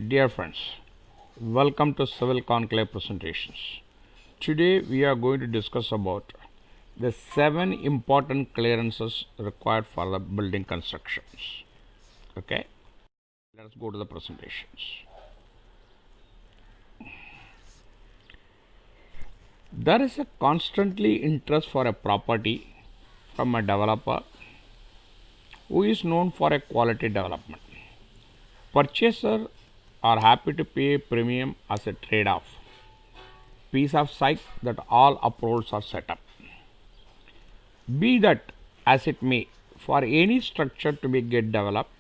Dear friends, welcome to Civil Conclave presentations. Today we are going to discuss about the 7 important clearances required for the building constructions. Okay, let's go to the presentations. There is a constantly interest for a property from a developer who is known for a quality development. Purchasers are happy to pay a premium as a trade-off. Piece of site that all approvals are set up. Be that as it may, for any structure to be get developed,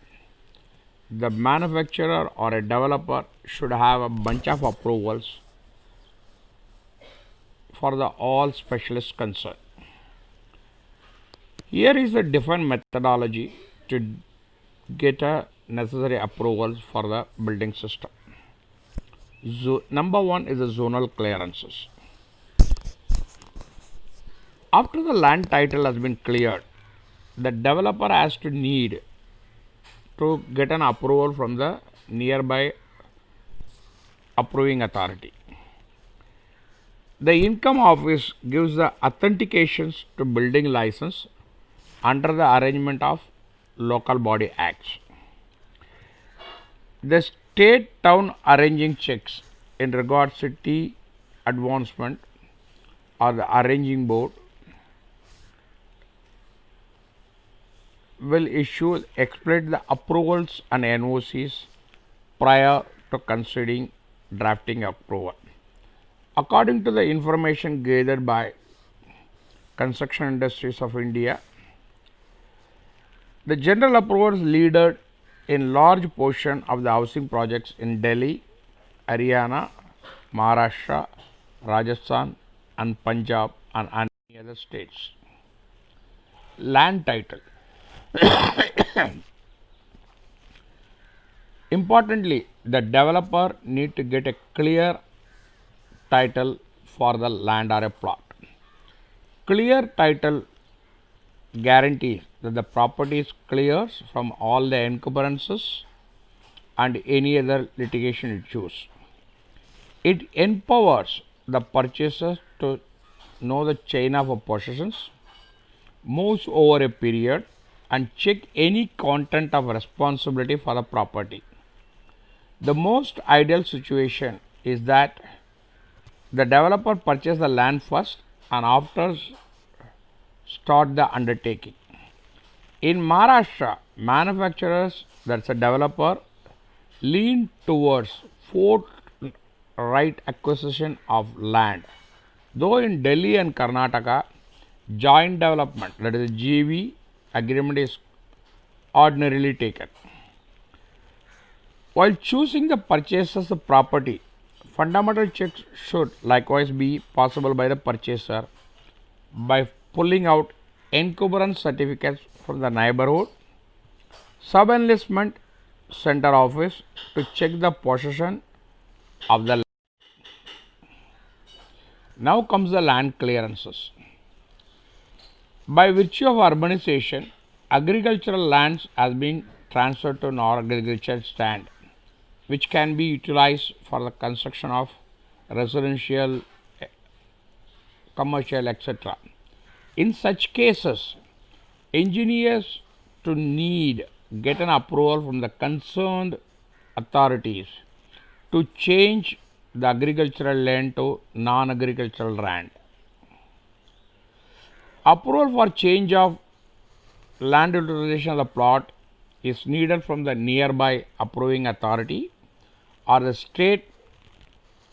the manufacturer or a developer should have a bunch of approvals for the all specialists concerned. Here is the different methodology to get a necessary approvals for the building system. Number one is the zonal clearances. After the land title has been cleared, the developer has to need to get an approval from the nearby approving authority. The income office gives the authentications to building license under the arrangement of local body acts. The state town arranging checks in regards to T advancement or the arranging board will issue explicit the approvals and NOCs prior to considering drafting approval. According to the information gathered by Construction Industries of India, the general approvals leaded in large portion of the housing projects in Delhi, Haryana, Maharashtra, Rajasthan and Punjab and many other states. Land title. Importantly, the developer need to get a clear title for the land or a plot. Clear title guarantees that the property is clear from all the encumbrances and any other litigation issues. It empowers the purchaser to know the chain of possessions, moves over a period, and check any content of responsibility for the property. The most ideal situation is that the developer purchases the land first and after start the undertaking. In Maharashtra, manufacturers, that's a developer, lean towards forthright acquisition of land. Though in Delhi and Karnataka, joint development, that is JV agreement is ordinarily taken. While choosing the purchaser's property, fundamental checks should likewise be possible by the purchaser by pulling out encumbrance certificates from the neighborhood sub-enlistment center office to check the possession of the land. Now comes the land clearances. By virtue of urbanization, agricultural lands has been transferred to non-agricultural stand, which can be utilized for the construction of residential, commercial, etc. In such cases, engineers to need get an approval from the concerned authorities to change the agricultural land to non-agricultural land. Approval for change of land utilization of the plot is needed from the nearby approving authority or the state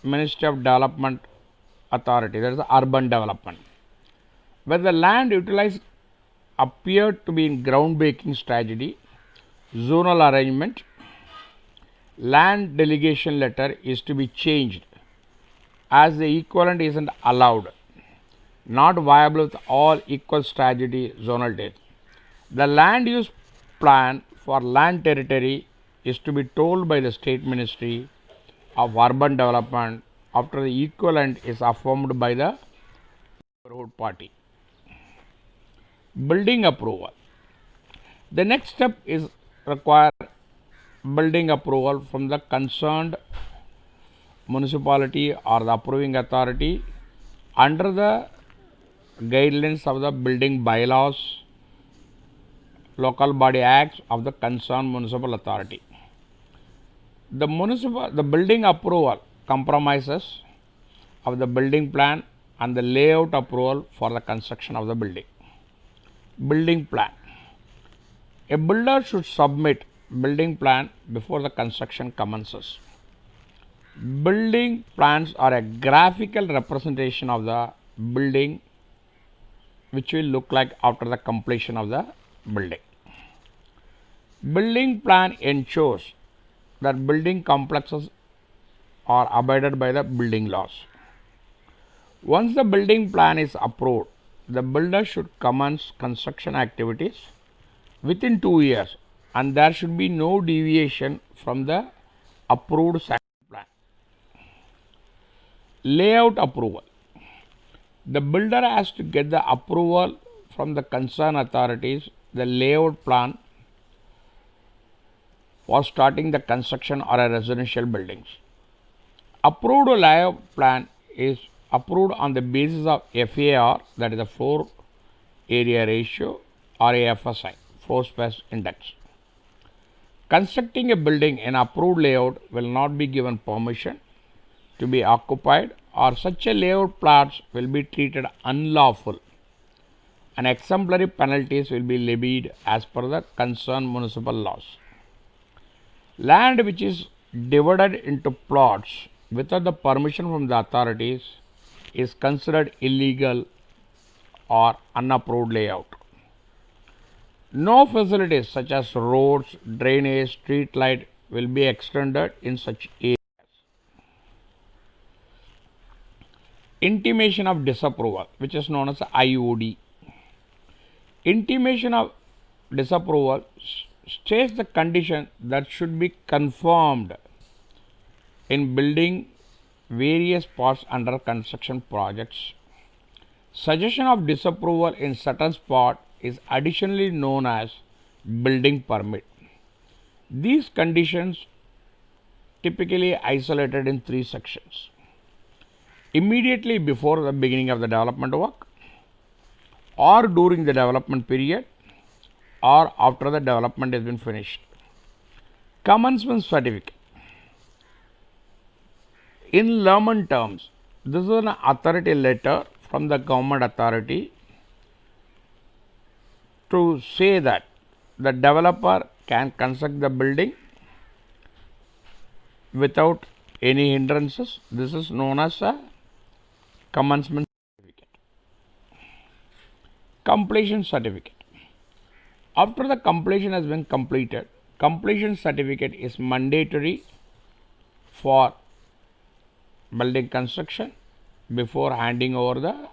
Ministry of Development Authority, that is the urban development. When the land utilized appeared to be in groundbreaking strategy, zonal arrangement, land delegation letter is to be changed as the equivalent isn't allowed, not viable with all equal strategy zonal date. The land use plan for land territory is to be told by the state ministry of urban development after the equivalent is affirmed by the neighborhood party. Building approval. The next step is require building approval from the concerned municipality or the approving authority under the guidelines of the building bylaws, local body acts of the concerned municipal authority. The building approval compromises of the building plan and the layout approval for the construction of the building. Building plan. A builder should submit building plan before the construction commences. Building plans are a graphical representation of the building which will look like after the completion of the building. Building plan ensures that building complexes are abided by the building laws. Once the building plan is approved, the builder should commence construction activities within 2 years and there should be no deviation from the approved site plan. Layout approval. The builder has to get the approval from the concerned authorities, the layout plan for starting the construction or a residential buildings. Approved layout plan is approved on the basis of FAR, that is the floor area ratio, or a FSI, floor space index. Constructing a building in approved layout will not be given permission to be occupied, or such a layout plots will be treated unlawful and exemplary penalties will be levied as per the concerned municipal laws. Land which is divided into plots without the permission from the authorities is considered illegal or unapproved layout. No facilities such as roads, drainage, street light will be extended in such areas. Intimation of disapproval, which is known as IOD. Intimation of disapproval states the condition that should be confirmed in building various parts under construction projects. Suggestion of disapproval in certain spot is additionally known as building permit. These conditions typically isolated in 3 sections. Immediately before the beginning of the development work, or during the development period, or after the development has been finished. Commencement certificate. In layman terms, this is an authority letter from the government authority to say that the developer can construct the building without any hindrances. This is known as a commencement certificate. Completion certificate. After the completion has been completed, completion certificate is mandatory for building construction before handing over the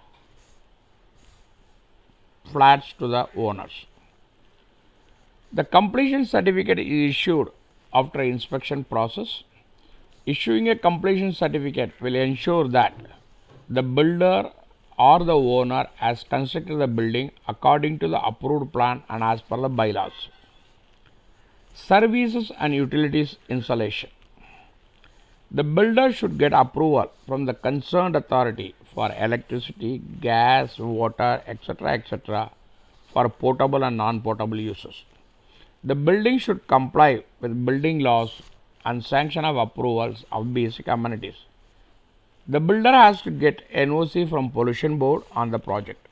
flats to the owners. The completion certificate is issued after inspection process. Issuing a completion certificate will ensure that the builder or the owner has constructed the building according to the approved plan and as per the bylaws. Services and utilities installation. The builder should get approval from the concerned authority for electricity, gas, water, etc. for potable and non-potable uses. The building should comply with building laws and sanction of approvals of basic amenities. The builder has to get NOC from pollution board on the project.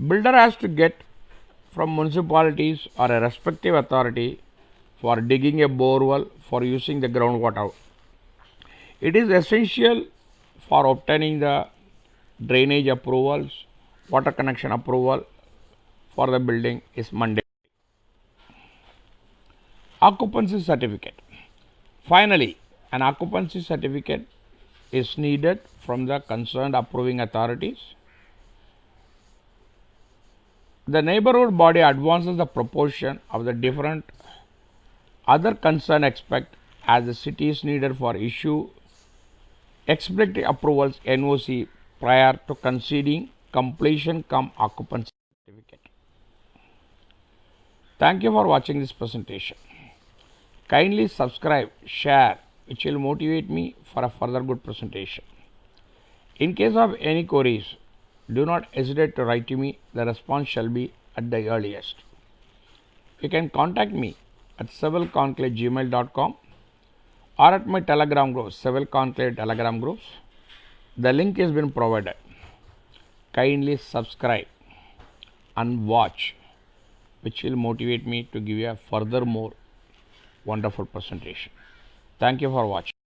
Builder has to get from municipalities or a respective authority for digging a borewell for using the groundwater. It is essential for obtaining the drainage approvals, water connection approval for the building is mandatory. Occupancy certificate. Finally, an occupancy certificate is needed from the concerned approving authorities. The neighborhood body advances the proportion of the different other concerned aspect as the city is needed for issue explicit approvals NOC prior to conceding completion cum occupancy certificate. Thank you for watching this presentation. Kindly subscribe, share, which will motivate me for a further good presentation. In case of any queries, do not hesitate to write to me. The response shall be at the earliest. You can contact me at civilconclave@gmail.com or at my Telegram group, Civil Conclave Telegram groups. The link has been provided. Kindly subscribe and watch, which will motivate me to give you a further more wonderful presentation. Thank you for watching.